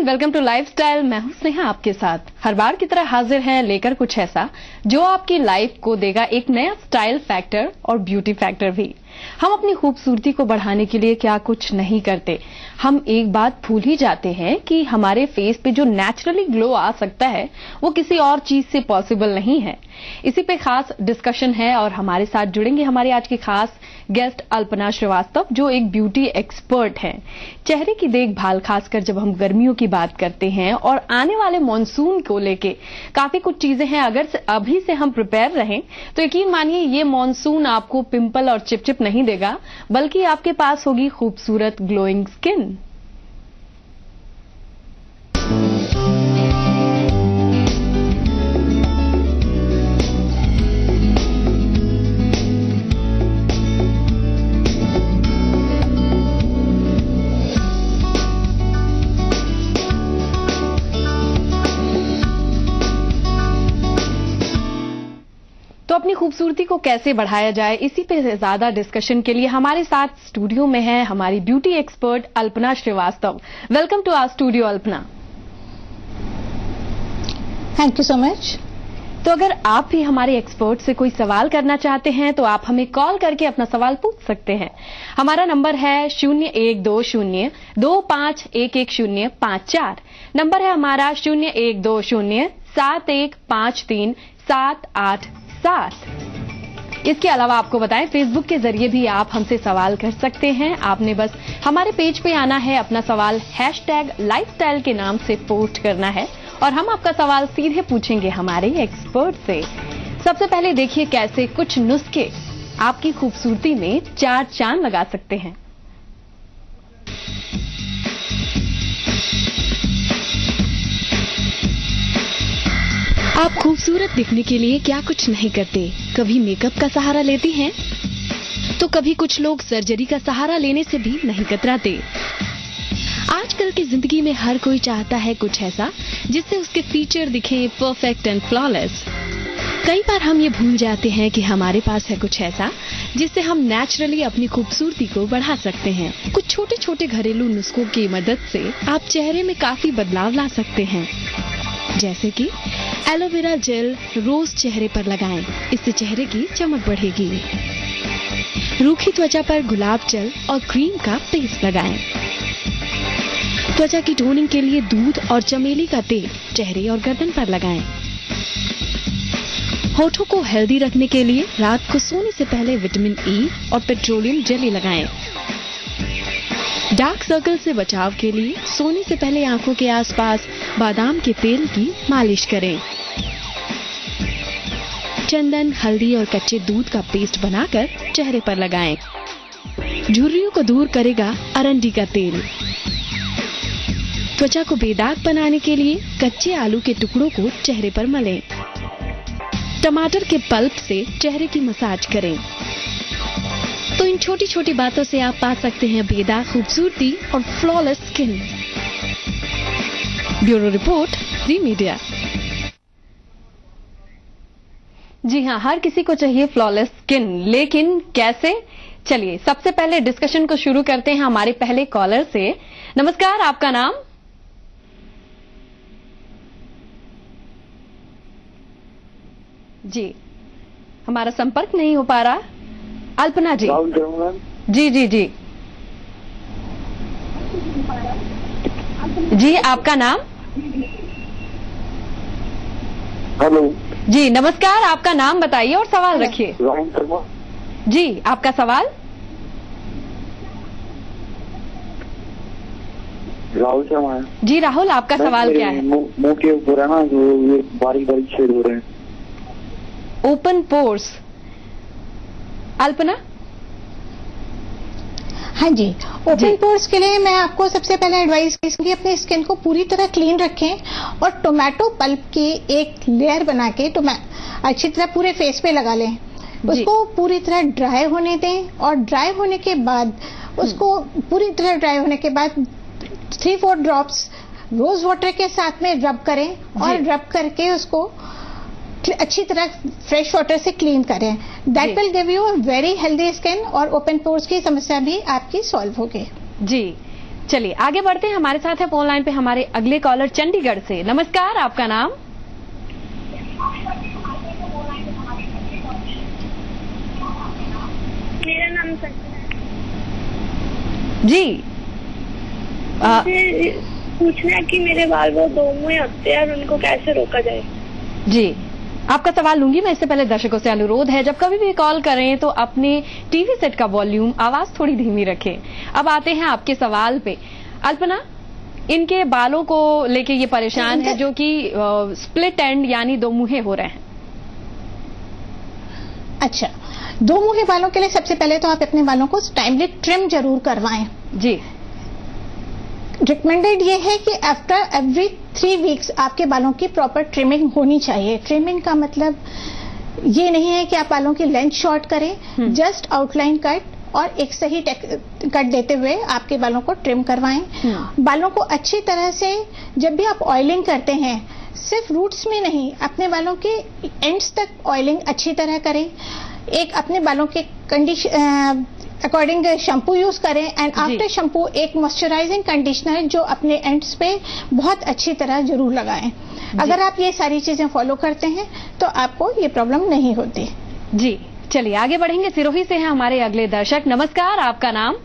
Welcome to lifestyle. मैं हूं स्नेहा आपके साथ। हर बार की तरह हाजिर हैं लेकर कुछ ऐसा जो आपकी लाइफ को देगा एक नया स्टाइल फैक्टर और ब्यूटी फैक्टर भी। हम अपनी खूबसूरती को बढ़ाने के लिए क्या कुछ नहीं करते। हम एक बात भूल ही जाते हैं कि हमारे फेस पे जो नेचुरली ग्लो आ सकता है वो किसी और चीज से पॉसिबल नहीं है। इसी पे खास डिस्कशन है और हमारे साथ जुड़ेंगे हमारे आज के खास गेस्ट अल्पना श्रीवास्तव, जो एक ब्यूटी एक्सपर्ट हैं। चेहरे की देखभाल, खासकर जब हम गर्मियों की बात करते हैं और आने वाले मॉनसून को लेके काफी कुछ चीजें हैं। अगर अभी से हम प्रिपेयर रहें तो यकीन मानिए ये मॉनसून आपको पिंपल और चिपचिप नहीं देगा, बल्कि आपके पास होगी खूबसूरत ग्लोइंग स्किन। तो अपनी खूबसूरती को कैसे बढ़ाया जाए, इसी पे ज्यादा डिस्कशन के लिए हमारे साथ स्टूडियो में है हमारी beauty expert Alpana Shrivastava. Welcome to our studio Alpana. Thank you so much. तो अगर आप भी हमारे एक्सपर्ट से कोई सवाल करना चाहते हैं तो आप हमें कॉल करके अपना सवाल पूछ सकते हैं। हमारा नंबर है 0120251105 नंबर है हमारा 0120715378 इसके अलावा आपको बताएं, फेसबुक के जरिए भी आप हमसे सवाल कर सकते हैं। आपने बस हमारे पेज पे आना है, अपना सवाल #लाइफस्टाइल के नाम से पोस्ट करना है और हम आपका सवाल सीधे पूछेंगे हमारे एक्सपर्ट से। सबसे पहले देखिए कैसे कुछ नुस्खे आपकी खूबसूरती में 4 चांद लगा सकते हैं। आप खूबसूरत दिखने के लिए क्या कुछ नहीं करते। कभी मेकअप का सहारा लेती हैं तो कभी कुछ लोग सर्जरी का सहारा लेने से भी नहीं कतराते। आजकल की जिंदगी में हर कोई चाहता है कुछ ऐसा जिससे उसके फीचर दिखें परफेक्ट एंड फ्लॉलेस। कई बार हम ये भूल जाते हैं कि हमारे पास है कुछ ऐसा जिससे हम नेचुरली अपनी खूबसूरती को बढ़ा सकते हैं। कुछ छोटे छोटे घरेलू नुस्खों की मदद से आप चेहरे में काफी बदलाव ला सकते हैं। जैसे कि एलोवेरा जेल रोज चेहरे पर लगाएं, इससे चेहरे की चमक बढ़ेगी। रूखी त्वचा पर गुलाब जल और क्रीम का पेस्ट लगाएं। त्वचा की टोनिंग के लिए दूध और चमेली का तेल चेहरे और गर्दन पर लगाएं। होठों को हेल्दी रखने के लिए रात को सोने से पहले विटामिन ई और पेट्रोलियम जेली लगाएं। डार्क सर्कल से बचाव के लिए सोने से पहले आंखों के आसपास बादाम के तेल की मालिश करें। चंदन, हल्दी और कच्चे दूध का पेस्ट बनाकर चेहरे पर लगाएं। झुर्रियों को दूर करेगा अरंडी का तेल। त्वचा को बेदाग बनाने के लिए कच्चे आलू के टुकड़ों को चेहरे पर मलें। टमाटर के पल्प से चेहरे की मसाज करें। तो इन छोटी छोटी बातों से आप पा सकते हैं बेदाग खूबसूरती और फ्लॉलेस स्किन। ब्यूरो रिपोर्ट, जी मीडिया। जी हाँ, हर किसी को चाहिए फ्लॉलेस स्किन, लेकिन कैसे? चलिए सबसे पहले डिस्कशन को शुरू करते हैं हमारे पहले कॉलर से। नमस्कार, आपका नाम? जी, हमारा संपर्क नहीं हो पा रहा। अल्पना जी। जी जी जी जी, आपका नाम? हेलो जी नमस्कार, आपका नाम बताइए और सवाल रखिए। राहुल शर्मा। जी, आपका सवाल? राहुल शर्मा है। जी राहुल, आपका सवाल क्या है? मुंह के ऊपर है ना, जो ये बारीक बारीक छेद हो रहे हैं। Open pores. अल्पना? हाँ जी, ओपन पोर्स के लिए मैं आपको सबसे पहले एडवाइस की अपने स्किन को पूरी तरह क्लीन रखें और टोमेटो पल्प की एक लेयर बना के अच्छी तरह पूरे फेस पे लगा लें। उसको पूरी तरह ड्राई होने दें और ड्राई होने के बाद उसको पूरी तरह ड्राई होने के बाद 3-4 ड्रॉप्स रोज वाटर के साथ में रब करें और रब करके उसको अच्छी तरह फ्रेश वाटर से क्लीन करें। That will give you a very healthy skin और ओपन पोर्स की समस्या भी आपकी सॉल्व होगी। जी, चलिए आगे बढ़ते हैं। हमारे साथ है फोन लाइन पे हमारे अगले कॉलर चंडीगढ़ से। नमस्कार, आपका नाम? मेरा नाम सचिन है। जी मुझे पूछना है कि मेरे बाल बहुत दो मुंह होते हैं और उनको कैसे रोका जाए। जी, आपका सवाल लूंगी मैं। इससे पहले दर्शकों से अनुरोध है, जब कभी भी कॉल करें तो अपने टीवी सेट का वॉल्यूम, आवाज थोड़ी धीमी रखें। अब आते हैं आपके सवाल पे। अल्पना, इनके बालों को लेके ये परेशान है जो कि स्प्लिट एंड यानी दो मुंहे हो रहे हैं। अच्छा, दो मुंहे बालों के लिए सबसे पहले तो आप अपने बालों को टाइमली ट्रिम जरूर करवाएं। जी, रिकमेंडेड ये है कि आफ्टर एवरी 3 वीक्स आपके बालों की प्रॉपर ट्रिमिंग होनी चाहिए। ट्रिमिंग का मतलब ये नहीं है कि आप बालों की लेंथ शॉर्ट करें, जस्ट आउटलाइन कट और एक सही कट देते हुए आपके बालों को ट्रिम करवाएं। बालों को अच्छी तरह से, जब भी आप ऑयलिंग करते हैं, सिर्फ रूट्स में नहीं, अपने बालों के एंड्स तक ऑयलिंग अच्छी तरह करें। एक अपने बालों के कंडीशन अकॉर्डिंग शैम्पू यूज करें एंड आफ्टर शैम्पू एक मॉइस्चराइजिंग कंडीशनर जो अपने एंड्स पे बहुत अच्छी तरह जरूर लगाएं। अगर आप ये सारी चीजें फॉलो करते हैं तो आपको ये प्रॉब्लम नहीं होती। जी, चलिए आगे बढ़ेंगे। सिरोही से हैं हमारे अगले दर्शक। नमस्कार, आपका नाम?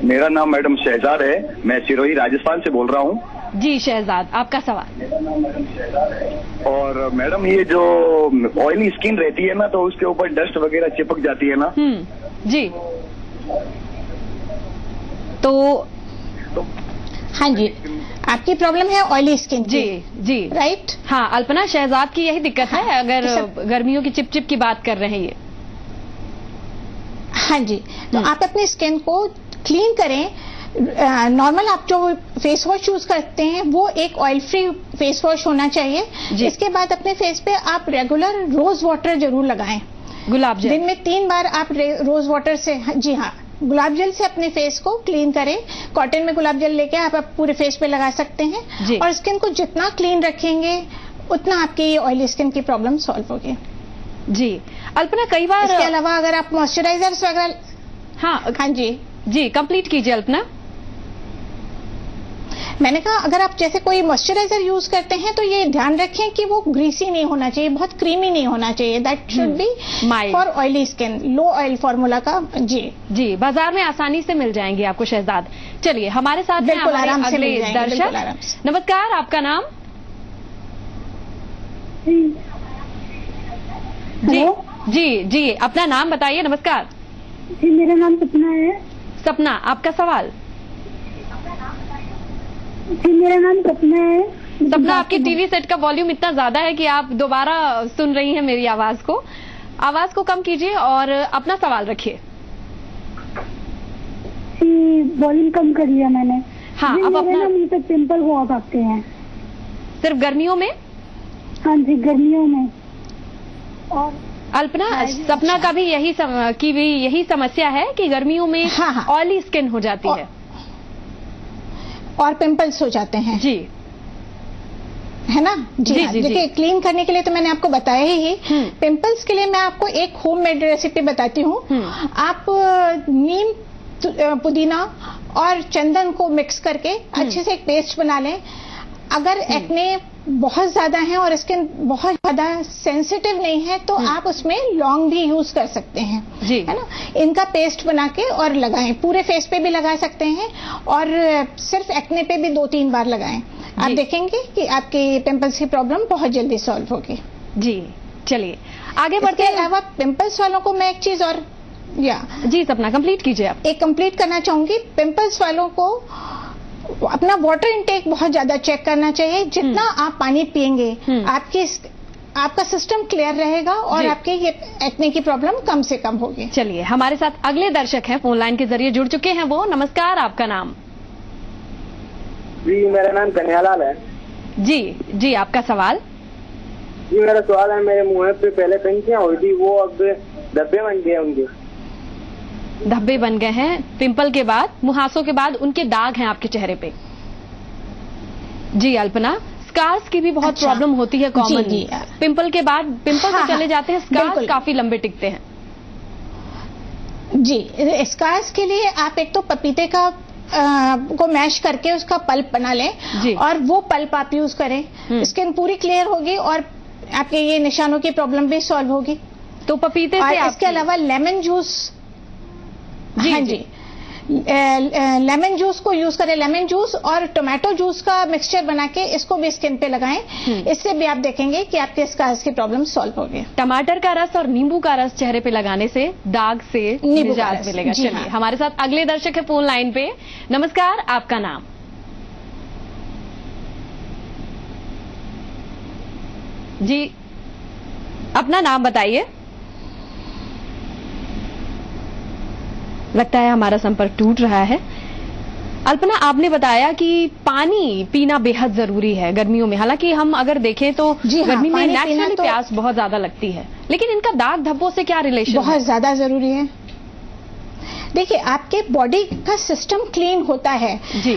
मेरा नाम मैडम शहजाद है, मैं सिरोही राजस्थान से बोल रहा हूँ। जी शहजाद, आपका सवाल। और मैडम ये जो ऑयली स्किन रहती है ना, तो उसके ऊपर डस्ट वगैरह चिपक जाती है ना। जी, तो हाँ जी, आपकी प्रॉब्लम है ऑयली स्किन की। जी राइट। हाँ, अल्पना, शहजाद की यही दिक्कत है अगर गर्मियों की चिपचिप की बात कर रहे हैं ये। हाँ जी, तो आप अपनी स्किन को क्लीन करें। नॉर्मल आप जो फेस वॉश यूज करते हैं वो एक ऑयल फ्री फेस वॉश होना चाहिए। इसके बाद अपने फेस पे आप रेगुलर रोज वाटर जरूर लगाएं। गुलाब जल दिन में 3 बार आप रोज वाटर से, जी हाँ, गुलाब जल से अपने फेस को क्लीन करें। कॉटन में गुलाब जल लेके आप पूरे फेस पे लगा सकते हैं और स्किन को जितना क्लीन रखेंगे उतना आपकी ये ऑयली स्किन की प्रॉब्लम सॉल्व होगी। जी अल्पना, कई बार इसके अलावा अगर आप मॉइस्चराइजर्स वगैरह, हाँ जी कंप्लीट कीजिए अल्पना। मैंने कहा अगर आप जैसे कोई मॉइस्चराइजर यूज करते हैं तो ये ध्यान रखें कि वो ग्रीसी नहीं होना चाहिए, बहुत क्रीमी नहीं होना चाहिए। That should be for oily skin, low oil formula का। जी, बाजार में आसानी से मिल जाएंगे आपको शहजाद। चलिए हमारे साथ हैं हमारे अगले दर्शक। नमस्कार, आपका नाम? जी अपना नाम बताइए। नमस्कार जी, मेरा नाम सपना है। सपना, आपका सवाल? जी, मेरा नाम सपना है। सपना, आपकी टीवी सेट का वॉल्यूम इतना ज्यादा है कि आप दोबारा सुन रही हैं मेरी आवाज को। आवाज को कम कीजिए और अपना सवाल रखिए। जी, वॉल्यूम कम कर लिया मैंने। हाँ, अब अपना। मुझे पे पिंपल बहुत आते हैं। सिर्फ गर्मियों में? हाँ जी, गर्मियों में। और अल्पना, सपना का भी यही समस्या है कि गर्मियों में ऑयली स्किन हो जाती है और पिंपल्स हो जाते हैं। जी, है ना? जी, देखिए, क्लीन करने के लिए तो मैंने आपको बताया ही। पिंपल्स के लिए मैं आपको एक होममेड रेसिपी बताती हूँ। आप नीम, पुदीना और चंदन को मिक्स करके अच्छे से एक पेस्ट बना लें। अगर एक्ने बहुत ज्यादा है और स्किन बहुत ज्यादा सेंसिटिव नहीं है तो आप उसमें लौंग भी यूज कर सकते हैं, है ना? इनका पेस्ट बना के और लगाएं। पूरे फेस पे भी लगा सकते हैं और सिर्फ एक्ने पे भी 2-3 बार लगाएं। आप देखेंगे कि आपकी पिंपल्स की प्रॉब्लम बहुत जल्दी सॉल्व होगी। जी, चलिए आगे बढ़ते हैं। इसके अलावा पिंपल्स वालों को मैं एक चीज और जी सपना कंप्लीट कीजिए आप। एक कंप्लीट करना चाहूंगी। पिंपल्स वालों को अपना वाटर इंटेक बहुत ज्यादा चेक करना चाहिए। जितना आप पानी पिएंगे आपका सिस्टम क्लियर रहेगा और आपके ये एक्ने की प्रॉब्लम कम से कम होगी। चलिए हमारे साथ अगले दर्शक हैं, फोन लाइन के जरिए जुड़ चुके हैं वो। नमस्कार, आपका नाम? जी, मेरा नाम कन्हैयालाल है। जी आपका सवाल? जी, मेरा सवाल है, मेरे मुंह पे पहले पिंपलियां हुई थी, वो अब धब्बे बन गए। उनके धब्बे बन गए हैं पिंपल के बाद, मुहासों के बाद उनके दाग हैं आपके चेहरे पे। जी अल्पना, स्कार्स की भी बहुत प्रॉब्लम होती है कॉमन। पिंपल के बाद पिंपल तो चले जाते हैं, स्कार्स काफी लंबे टिकते हैं। जी, स्कार्स के लिए आप एक तो पपीते का को मैश करके उसका पल्प बना लें जी। और वो पल्प आप यूज करें, स्किन पूरी क्लियर होगी और आपके ये निशानों की प्रॉब्लम भी सॉल्व होगी। तो पपीते से और इसके अलावा लेमन जूस, हाँ जी, लेमन जूस को यूज करें। लेमन जूस और टोमेटो जूस का मिक्सचर बना के इसको भी स्किन पे लगाएं। इससे भी आप देखेंगे कि आपके स्कार्स की प्रॉब्लम सॉल्व होगी। टमाटर का रस और नींबू का रस चेहरे पे लगाने से दाग से नींबू का निजात रस, मिलेगा। जी चलिए हाँ। हमारे साथ अगले दर्शक है फोन लाइन पे। नमस्कार, आपका नाम? जी, अपना नाम बताइए। लगता है हमारा संपर्क टूट रहा है। अल्पना, आपने बताया कि पानी पीना बेहद जरूरी है गर्मियों में। हालांकि हम अगर देखें तो जी हाँ, गर्मी में पानी पीना नेचुरली तो प्यास बहुत ज्यादा लगती है, लेकिन इनका दाग धब्बों से क्या रिलेशन है? बहुत ज्यादा जरूरी है। देखिए, आपके बॉडी का सिस्टम क्लीन होता है जी।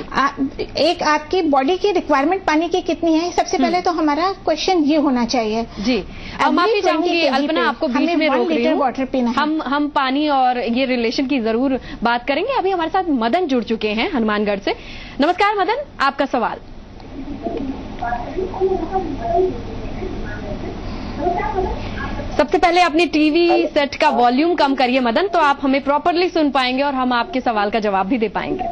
एक आपकी बॉडी की रिक्वायरमेंट पानी की कितनी है, सबसे पहले तो हमारा क्वेश्चन ये होना चाहिए। जी, अब माफी चाहूंगी अल्पना, आपको बीच में रोक रही हूँ। वाटर पीना है। हम पानी और ये रिलेशन की जरूर बात करेंगे। अभी हमारे साथ मदन जुड़ चुके हैं हनुमानगढ़ से। नमस्कार मदन, आपका सवाल। सबसे पहले अपने टीवी सेट का वॉल्यूम कम करिए मदन, तो आप हमें प्रॉपरली सुन पाएंगे और हम आपके सवाल का जवाब भी दे पाएंगे।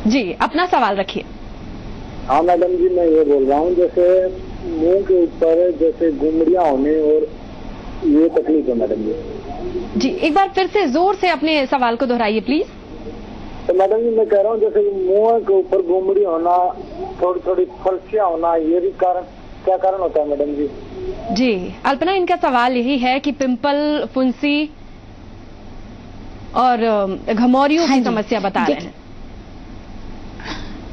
जी, अपना सवाल रखिए। हाँ मैडम जी, मैं ये बोल रहा हूँ जैसे मुंह के ऊपर जैसे घुमड़ियाँ होने और ये तकलीफ है मैडम जी। जी, एक बार फिर से जोर से अपने सवाल को दोहराइए प्लीज। तो मैडम जी मैं कह रहा हूँ जैसे मुंह के ऊपर घुमड़ी होना, थोड़ी थोड़ी फलसियाँ होना, ये भी क्या कारण होता है मैडम जी? जी, अल्पना, इनका सवाल यही है कि पिंपल, फुंसी और घमौरियों की समस्या बता रहे हैं।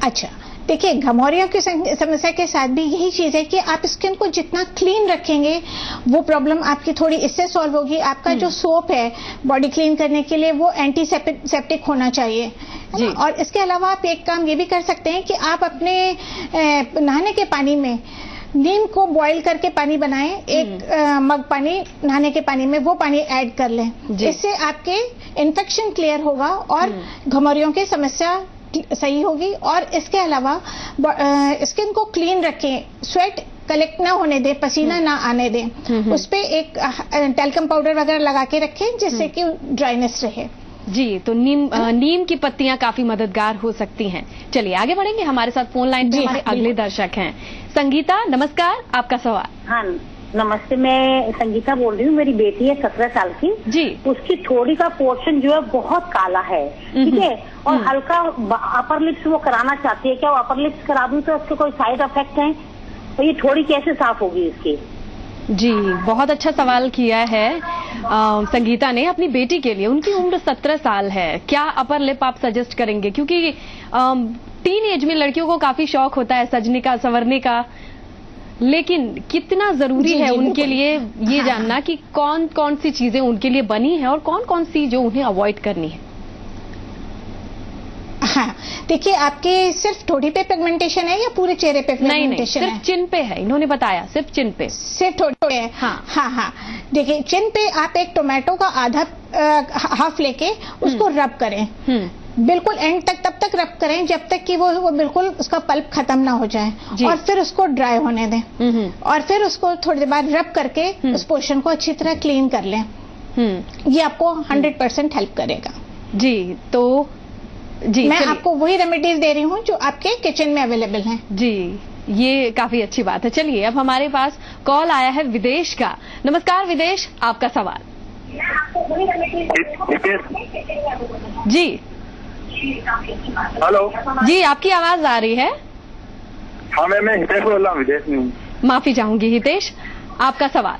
अच्छा, देखिए, घमौरियों की समस्या के साथ भी यही चीज है कि आप स्किन को जितना क्लीन रखेंगे वो प्रॉब्लम आपकी थोड़ी इससे सॉल्व होगी। आपका जो सोप है बॉडी क्लीन करने के लिए वो एंटीसेप्टिक होना चाहिए जी। और इसके अलावा आप एक काम ये भी कर सकते हैं कि आप अपने नहाने के पानी में नीम को बॉईल करके पानी बनाएं, एक मग पानी नहाने के पानी में वो पानी ऐड कर लें। इससे आपके इन्फेक्शन क्लियर होगा और घमौरियों की समस्या सही होगी। और इसके अलावा स्किन को क्लीन रखें, स्वेट कलेक्ट ना होने दें, पसीना ना आने दें, उस पे एक टैल्कम पाउडर वगैरह लगा के रखें जिससे कि ड्राइनेस रहे। जी, तो नीम की पत्तियां काफी मददगार हो सकती हैं। चलिए आगे बढ़ेंगे। हमारे साथ फोन लाइन पे हमारे अगले दर्शक हैं। संगीता, नमस्कार, आपका सवाल। हाँ नमस्ते, मैं संगीता बोल रही हूँ। मेरी बेटी है 17 साल की जी। उसकी थोड़ी का पोर्शन जो है बहुत काला है, ठीक है, और हल्का अपर लिप्स वो कराना चाहती है। क्या वो अपर लिप्स करा दूं तो उसके कोई साइड इफेक्ट है? और ये थोड़ी कैसे साफ होगी इसकी? जी, बहुत अच्छा सवाल किया है संगीता ने अपनी बेटी के लिए। उनकी उम्र 17 साल है। क्या अपर लिप आप सजेस्ट करेंगे? क्योंकि टीन एज में लड़कियों को काफी शौक होता है सजने का, संवरने का, लेकिन कितना जरूरी है उनके लिए ये जानना कि कौन कौन सी चीजें उनके लिए बनी है और कौन कौन सी जो उन्हें अवॉइड करनी है। हाँ, देखिए, आपके सिर्फ ठोड़ी पे पिगमेंटेशन है या पूरे चेहरे पे पिगमेंटेशन है? सिर्फ चिन पे है, इन्होंने बताया सिर्फ चिन पे। सिर्फ ठोड़ी है? हाँ। देखिए, चिन पे आप एक टोमेटो का आधा हाफ लेके उसको रब करें, बिल्कुल एंड तक, तब तक रब करें जब तक कि वो बिल्कुल उसका पल्प खत्म ना हो जाए, और फिर उसको ड्राई होने दें, और फिर उसको थोड़ी देर बाद रब करके उस पोर्शन को अच्छी तरह क्लीन कर लें। ये आपको 100% हेल्प करेगा। जी, तो जी मैं आपको वही रेमेडीज दे रही हूँ जो आपके किचन में अवेलेबल हैं। जी, ये काफी अच्छी बात है। चलिए, अब हमारे पास कॉल आया है विदेश का। नमस्कार विदेश, आपका सवाल। जी हेलो जी, आपकी आवाज आ रही है। हाँ मैं हितेश बोल रहा हूँ, विदेश में हूँ। माफी चाहूंगी हितेश, आपका सवाल।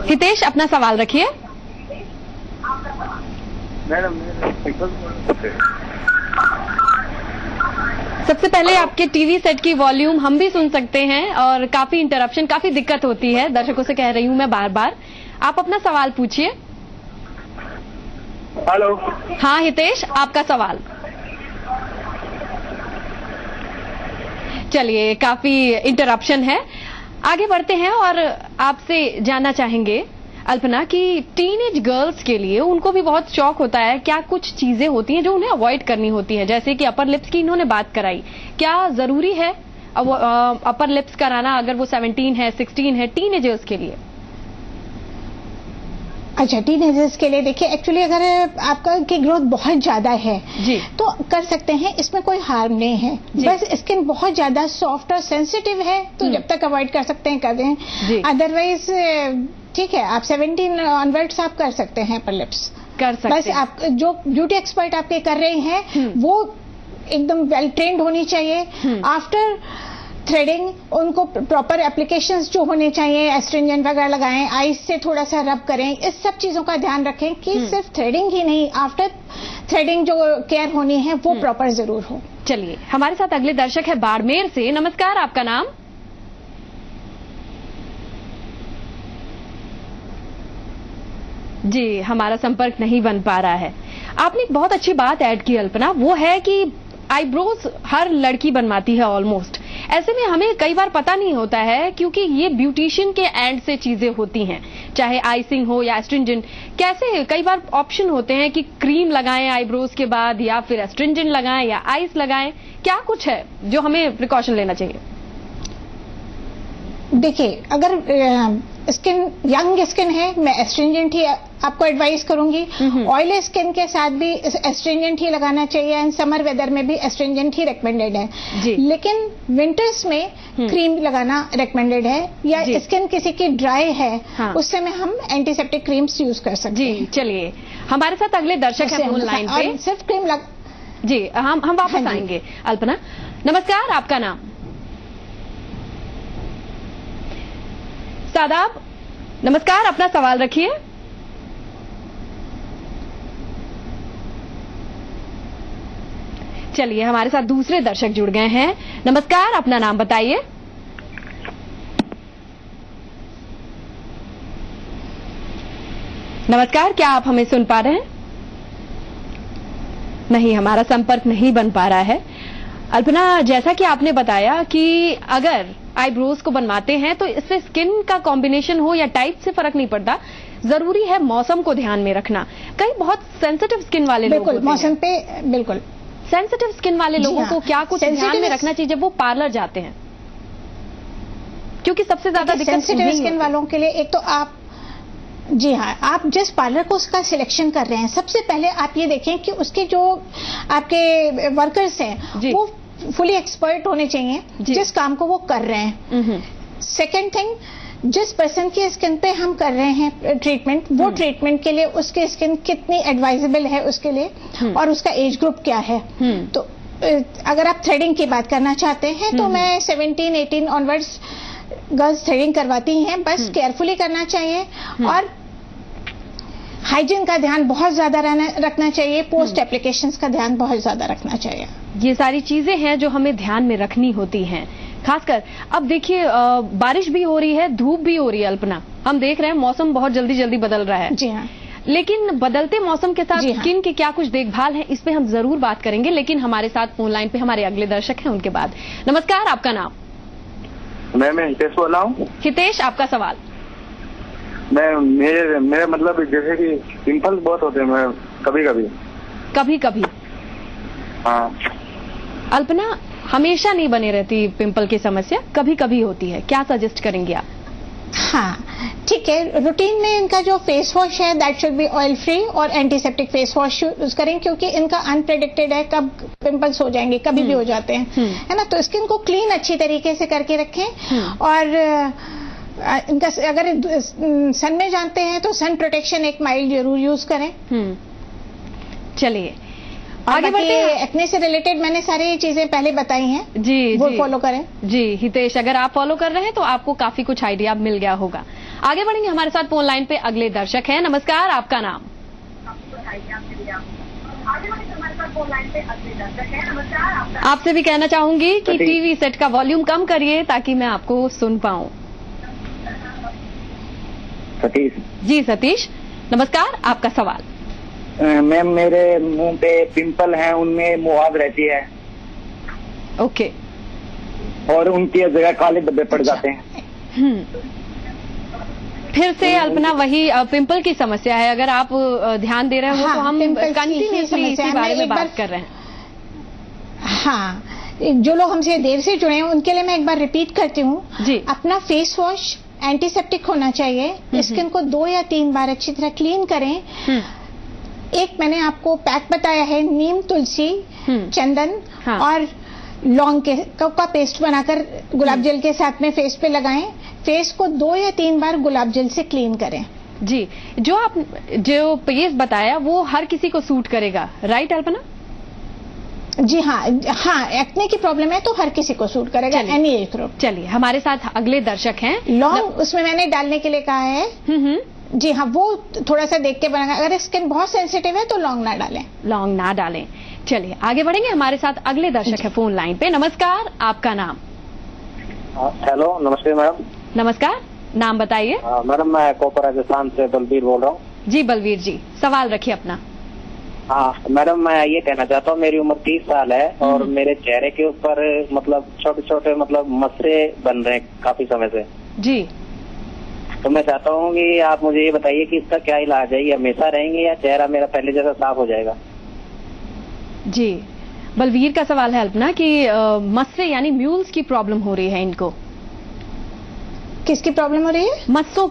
हितेश, अपना सवाल रखिए। मैडम सबसे पहले आपके टीवी सेट की वॉल्यूम हम भी सुन सकते हैं और काफी इंटरप्शन, काफी दिक्कत होती है, दर्शकों से कह रही हूं मैं बार बार। आप अपना सवाल पूछिए। हेलो। हाँ हितेश, आपका सवाल। चलिए, काफी इंटरप्शन है, आगे बढ़ते हैं और आपसे जानना चाहेंगे अल्पना कि टीनेज गर्ल्स के लिए उनको भी बहुत शौक होता है, क्या कुछ चीजें होती हैं जो उन्हें अवॉइड करनी होती है, जैसे कि अपर लिप्स की इन्होंने बात कराई, क्या जरूरी है अपर लिप्स कराना अगर वो 17 है 16 है टीनेजर्स के लिए? अच्छा, टीनेजर्स के लिए देखिए, एक्चुअली अगर आपका की ग्रोथ बहुत ज्यादा है जी तो कर सकते हैं, इसमें कोई हार्म नहीं है। बस स्किन बहुत ज्यादा सॉफ्ट और सेंसिटिव है तो जब तक अवॉइड कर सकते हैं कर दें, अदरवाइज ठीक है, आप 17 ऑनवर्ड्स आप कर सकते हैं अपर लिप्स कर सकते बस हैं। आप जो ब्यूटी एक्सपर्ट आपके कर रहे हैं वो एकदम वेल ट्रेन्ड होनी चाहिए। आफ्टर थ्रेडिंग उनको प्रॉपर एप्लीकेशंस जो होने चाहिए, एस्ट्रिंजेंट वगैरह लगाएं, आइस से थोड़ा सा रब करें, इस सब चीजों का ध्यान रखें कि सिर्फ थ्रेडिंग ही नहीं, आफ्टर थ्रेडिंग जो केयर होनी है वो प्रॉपर जरूर हो। चलिए, हमारे साथ अगले दर्शक है बाड़मेर से। नमस्कार, आपका नाम? जी, हमारा संपर्क नहीं बन पा रहा है। आपने एक बहुत अच्छी बात ऐड की अल्पना, वो है कि आईब्रोज हर लड़की बनवाती है ऑलमोस्ट। ऐसे में हमें कई बार पता नहीं होता है क्योंकि ये ब्यूटिशियन के एंड से चीजें होती हैं, चाहे आइसिंग हो या एस्ट्रिंजेंट। कैसे कई बार ऑप्शन होते हैं कि क्रीम लगाएं आईब्रोज के बाद या फिर एस्ट्रिंजेंट लगाएं या आइस लगाएं, क्या कुछ है जो हमें प्रिकॉशन लेना चाहिए? देखिए, अगर स्किन यंग स्किन है मैं एस्ट्रिंजेंट ही आपको एडवाइस करूंगी। ऑयली स्किन के साथ भी एस्ट्रिंजेंट ही लगाना चाहिए, एंड समर वेदर में भी एस्ट्रिंजेंट ही रेकमेंडेड है जी। लेकिन विंटर्स में क्रीम लगाना रेकमेंडेड है, या स्किन किसी की ड्राई है उस समय हम एंटीसेप्टिक क्रीम्स यूज कर सकते हैं। जी, चलिए, हमारे साथ अगले दर्शक हैं फोन लाइन पे। सिर्फ क्रीम जी, हम वापस आएंगे। अल्पना, नमस्कार, आपका नाम? सादाब, नमस्कार, अपना सवाल रखिए। चलिए, हमारे साथ दूसरे दर्शक जुड़ गए हैं। नमस्कार, अपना नाम बताइए। नमस्कार, क्या आप हमें सुन पा रहे हैं? नहीं, हमारा संपर्क नहीं बन पा रहा है। अल्पना, जैसा कि आपने बताया कि अगर आईब्रोज को बनवाते हैं तो इससे स्किन का कॉम्बिनेशन हो या टाइप से फर्क नहीं पड़ता, जरूरी है मौसम को ध्यान में रखना। कई बहुत सेंसिटिव स्किन वाले लोग होते हैं, मौसम पे बिल्कुल सेंसिटिव स्किन वाले लोगों को क्या कुछ ध्यान में रखना चाहिए जब वो पार्लर जाते हैं? क्योंकि सबसे ज्यादा दिक्कत सेंसिटिव स्किन वालों के लिए, एक तो आप जी हाँ, आप जिस पार्लर को उसका सिलेक्शन कर रहे हैं, सबसे पहले आप ये देखें कि उसके जो आपके वर्कर्स हैं वो फुली एक्सपर्ट होने चाहिए जिस काम को वो कर रहे हैं। सेकेंड थिंग, जिस पर्सन की स्किन पे हम कर रहे हैं ट्रीटमेंट, वो ट्रीटमेंट के लिए उसकी स्किन कितनी एडवाइजेबल है उसके लिए, और उसका एज ग्रुप क्या है। तो अगर आप थ्रेडिंग की बात करना चाहते हैं तो मैं 17-18 ऑनवर्ड्स गर्ल्स थ्रेडिंग करवाती हैं, बस केयरफुली करना चाहिए और हाइजीन का ध्यान बहुत ज्यादा रखना चाहिए, पोस्ट एप्लीकेशंस का ध्यान बहुत ज्यादा रखना चाहिए। ये सारी चीजें हैं जो हमें ध्यान में रखनी होती हैं, खासकर अब देखिए बारिश भी हो रही है, धूप भी हो रही है। अल्पना, हम देख रहे हैं मौसम बहुत जल्दी जल्दी बदल रहा है। जी हाँ, लेकिन बदलते मौसम के साथ स्किन की क्या कुछ देखभाल है, इस पे हम जरूर बात करेंगे, लेकिन हमारे साथ फोन लाइन पे हमारे अगले दर्शक हैं, उनके बाद। नमस्कार, आपका नाम? मैं हितेश बोल रहा हूँ। हितेश, आपका सवाल? मेरे मतलब जैसे कि पिंपल्स बहुत होते हैं, मैं कभी कभी। हाँ। अल्पना, हमेशा नहीं बने रहती पिंपल की समस्या, कभी कभी होती है, क्या सजेस्ट करेंगे आप? हाँ, ठीक है। रूटीन में इनका जो फेस वॉश है that should be oil free और एंटीसेप्टिक फेस वॉश यूज करें, क्योंकि इनका अनप्रेडिक्टेड है, कब पिंपल्स हो जाएंगे, कभी भी हो जाते हैं, है ना। तो स्किन को क्लीन अच्छी तरीके से करके रखें, और इनका अगर सन में जानते हैं तो सन प्रोटेक्शन एक माइल्ड जरूर यूज करें। चलिए, आगे बढ़ते हैं। एक्ने से रिलेटेड मैंने सारी चीजें पहले बताई हैं, जी वो फॉलो करें। जी हितेश, अगर आप फॉलो कर रहे हैं तो आपको काफी कुछ आइडिया मिल गया होगा। आगे बढ़ेंगे, हमारे साथ फोन लाइन पे अगले दर्शक हैं। नमस्कार, आपका नाम? आपसे भी कहना चाहूंगी कि टीवी सेट का वॉल्यूम कम करिए ताकि मैं आपको सुन पाऊं। सतीश जी, सतीश, नमस्कार, आपका सवाल? मैम, मेरे मुंह पे पिंपल हैं, उनमें मुहाव रहती है। ओके, और उनकी जगह काले धब्बे पड़ जाते हैं। फिर से अल्पना वही पिंपल की समस्या है, अगर आप ध्यान दे रहे हो तो हम कंटिन्यूसली इसी बारे में बात कर रहे हैं। हाँ, जो लोग हमसे देर से जुड़े हैं उनके लिए मैं एक बार रिपीट करती हूँ जी। अपना फेस वॉश एंटीसेप्टिक होना चाहिए। स्किन को 2 या 3 बार अच्छी तरह क्लीन करें। एक मैंने आपको पैक बताया है, नीम, तुलसी, चंदन और लौंग का पेस्ट बनाकर गुलाब जल के साथ में फेस पे लगाएं। फेस को 2 या 3 बार गुलाब जल से क्लीन करें। जी, जो पेस्ट बताया वो हर किसी को सूट करेगा, राइट अल्पना? जी हाँ, एक्ने की प्रॉब्लम है तो हर किसी को सूट करेगा, एनी एज ग्रुप। चलिए, हमारे साथ अगले दर्शक हैं। लौंग उसमें मैंने डालने के लिए कहा है। जी हाँ, वो थोड़ा सा देख के बनाना। अगर स्किन बहुत सेंसिटिव है तो लौंग ना डालें। चलिए आगे बढ़ेंगे, हमारे साथ अगले दर्शक है फोन लाइन पे। नमस्कार, आपका नाम? हेलो, नमस्ते मैडम। नमस्कार, नाम बताइए। मैडम, मैं कोपर राजस्थान से बलबीर बोल रहा हूँ। जी बलबीर जी, सवाल रखिए अपना। हाँ मैडम, मैं ये कहना चाहता हूँ, मेरी उम्र 30 साल है और मेरे चेहरे के ऊपर मतलब छोटे छोटे मसरे बन रहे हैं काफी समय से जी। तो मैं चाहता हूँ कि आप मुझे ये बताइए कि इसका क्या इलाज है, ये हमेशा रहेंगे या चेहरा मेरा पहले जैसा साफ हो जाएगा? जी, बलवीर का सवाल है अल्पना कि मस्से यानी म्यूल्स की प्रॉब्लम हो रही है इनको। किसकी प्रॉब्लम हो रही है? मस्सों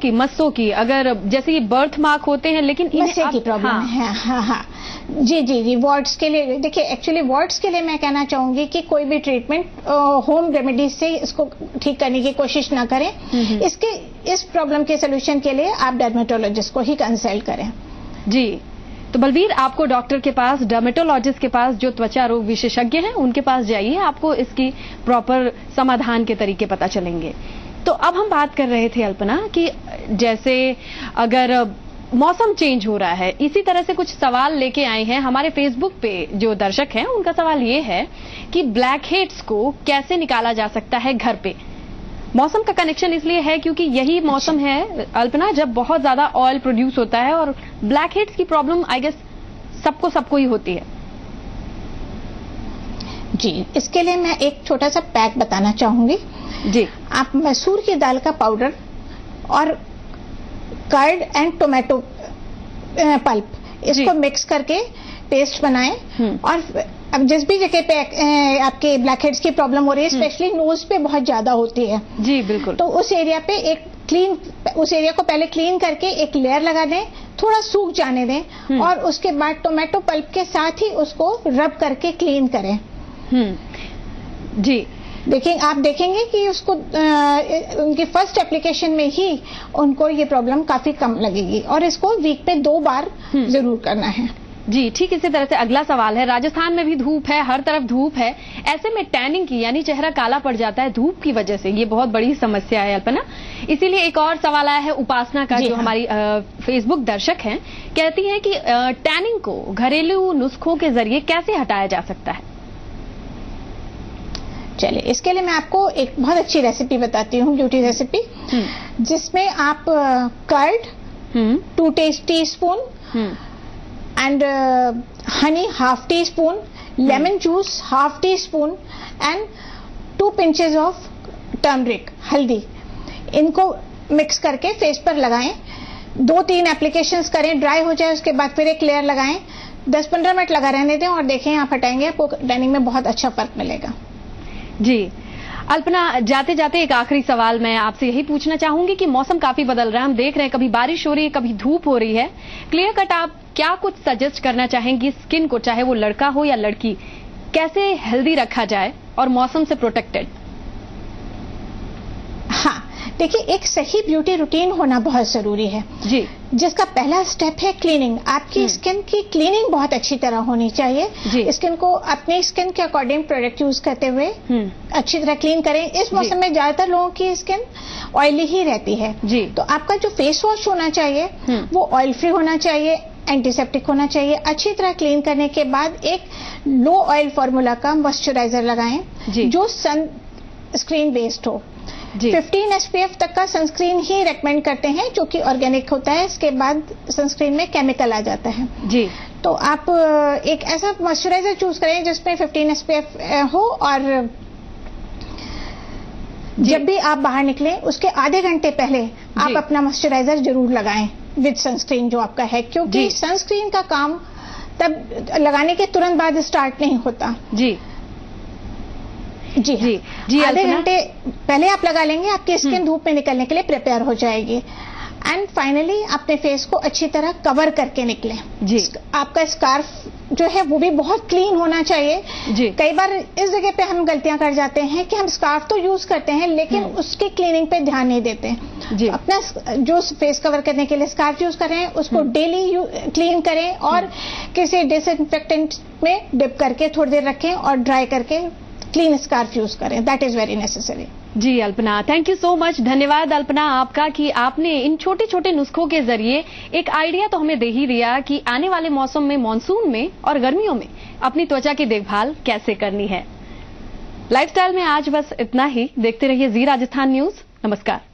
की। अगर जैसे ये बर्थ मार्क होते हैं लेकिन मस्से की प्रॉब्लम है। हाँ। जी, वार्ड्स के लिए देखिए, एक्चुअली वार्ड्स के लिए मैं कहना चाहूंगी कि कोई भी ट्रीटमेंट होम रेमेडीज से इसको ठीक करने की कोशिश ना करें। इस प्रॉब्लम के सोल्यूशन के लिए आप डर्मेटोलॉजिस्ट को ही कंसल्ट करें। जी, तो बलवीर, आपको डॉक्टर के पास, डर्मेटोलॉजिस्ट के पास, जो त्वचा रोग विशेषज्ञ हैं उनके पास जाइए, आपको इसकी प्रॉपर समाधान के तरीके पता चलेंगे। तो अब हम बात कर रहे थे अल्पना कि जैसे अगर मौसम चेंज हो रहा है, इसी तरह से कुछ सवाल लेके आए हैं हमारे फेसबुक पे जो दर्शक हैं। उनका सवाल ये है कि ब्लैक हेड्स को कैसे निकाला जा सकता है घर पे। मौसम का कनेक्शन इसलिए है क्योंकि यही मौसम है अल्पना जब बहुत ज्यादा ऑयल प्रोड्यूस होता है और ब्लैक हेड्स की प्रॉब्लम आई गेस सबको ही होती है। जी, इसके लिए मैं एक छोटा सा पैक बताना चाहूंगी जी। आप मसूर की दाल का पाउडर और कर्ड एंड टोमेटो पल्प, इसको मिक्स करके पेस्ट बनाएं। और अब जिस भी जगह पे आपके ब्लैक हेड्स की प्रॉब्लम हो रही है, स्पेशली नोज पे बहुत ज्यादा होती है जी, बिल्कुल, तो उस एरिया पे उस एरिया को पहले क्लीन करके एक लेयर लगा दें, थोड़ा सूख जाने दें और उसके बाद टोमेटो पल्प के साथ ही उसको रब करके क्लीन करें। जी, देखिए, आप देखेंगे कि उसको उनकी फर्स्ट एप्लीकेशन में ही उनको ये प्रॉब्लम काफी कम लगेगी और इसको वीक पे 2 बार जरूर करना है। जी, ठीक इसी तरह से अगला सवाल है। राजस्थान में भी धूप है, हर तरफ धूप है, ऐसे में टैनिंग की यानी चेहरा काला पड़ जाता है धूप की वजह से, ये बहुत बड़ी समस्या है अल्पना। इसीलिए एक और सवाल आया है उपासना का, जो हमारी फेसबुक दर्शक हैं, कहती हैं कि टैनिंग को घरेलू नुस्खों के जरिए कैसे हटाया जा सकता है। चलिए, इसके लिए मैं आपको एक बहुत अच्छी रेसिपी बताती हूँ, ब्यूटी रेसिपी, जिसमें आप curd 2 teaspoon and honey 1/2 teaspoon, lemon juice 1/2 teaspoon and 2 pinches of turmeric, हल्दी, इनको मिक्स करके फेस पर लगाएं। 2-3 एप्लीकेशंस करें, ड्राई हो जाए उसके बाद फिर एक लेयर लगाएं, 10-15 मिनट लगा रहने दें और देखें आप हटाएंगे आपको टैनिंग में बहुत अच्छा फर्क मिलेगा। जी अल्पना, जाते जाते एक आखिरी सवाल मैं आपसे यही पूछना चाहूंगी कि मौसम काफी बदल रहा है, हम देख रहे हैं कभी बारिश हो रही है, कभी धूप हो रही है। क्लियर कट आप क्या कुछ सजेस्ट करना चाहेंगी स्किन को, चाहे वो लड़का हो या लड़की, कैसे हेल्दी रखा जाए और मौसम से प्रोटेक्टेड? हाँ, देखिए, एक सही ब्यूटी रूटीन होना बहुत जरूरी है जी, जिसका पहला स्टेप है क्लीनिंग। आपकी स्किन की क्लीनिंग बहुत अच्छी तरह होनी चाहिए। स्किन को अपनी स्किन के अकॉर्डिंग प्रोडक्ट यूज करते हुए अच्छी तरह क्लीन करें। इस मौसम में ज्यादातर लोगों की स्किन ऑयली ही रहती है जी, तो आपका जो फेस वॉश होना चाहिए वो ऑयल फ्री होना चाहिए, एंटीसेप्टिक होना चाहिए। अच्छी तरह क्लीन करने के बाद एक लो ऑयल फॉर्मूला का मॉइस्चराइजर लगाएं जो सनस्क्रीन बेस्ड हो। 15 SPF तक का सनस्क्रीन ही रेकमेंड करते हैं, जो कि ऑर्गेनिक होता है। इसके बाद सनस्क्रीन में केमिकल आ जाता है जी, तो आप एक ऐसा मॉइस्चराइजर चूज करें जिसमें 15 SPF हो और जब भी आप बाहर निकलें उसके आधे घंटे पहले आप अपना मॉइस्चराइजर जरूर लगाएं विद सनस्क्रीन जो आपका है, क्योंकि सनस्क्रीन का काम तब लगाने के तुरंत बाद स्टार्ट नहीं होता। जी आधे घंटे पहले आप लगा लेंगे, आपकी स्किन धूप में निकलने के लिए प्रिपेयर हो जाएगी। एंड फाइनली अपने फेस को अच्छी तरह कवर करके निकले। जी आपका स्कार्फ जो है वो भी बहुत क्लीन होना चाहिए। जी कई बार इस जगह पे हम गलतियां कर जाते हैं कि हम स्कार्फ तो यूज करते हैं लेकिन उसकी क्लीनिंग पे ध्यान नहीं देते। जी अपना जो फेस कवर करने के लिए स्कार्फ यूज कर रहे हैं उसको डेली क्लीन करें और किसी डिसइंफेक्टेंट में डिप करके थोड़ी देर रखें और ड्राई करके क्लीन स्कार्फ यूज करें। That is very necessary. जी Alpana, thank you so much. धन्यवाद अल्पना आपका कि आपने इन छोटे छोटे नुस्खों के जरिए एक आइडिया तो हमें दे ही दिया कि आने वाले मौसम में, मानसून में और गर्मियों में अपनी त्वचा की देखभाल कैसे करनी है। लाइफस्टाइल में आज बस इतना ही। देखते रहिए जी राजस्थान न्यूज। नमस्कार।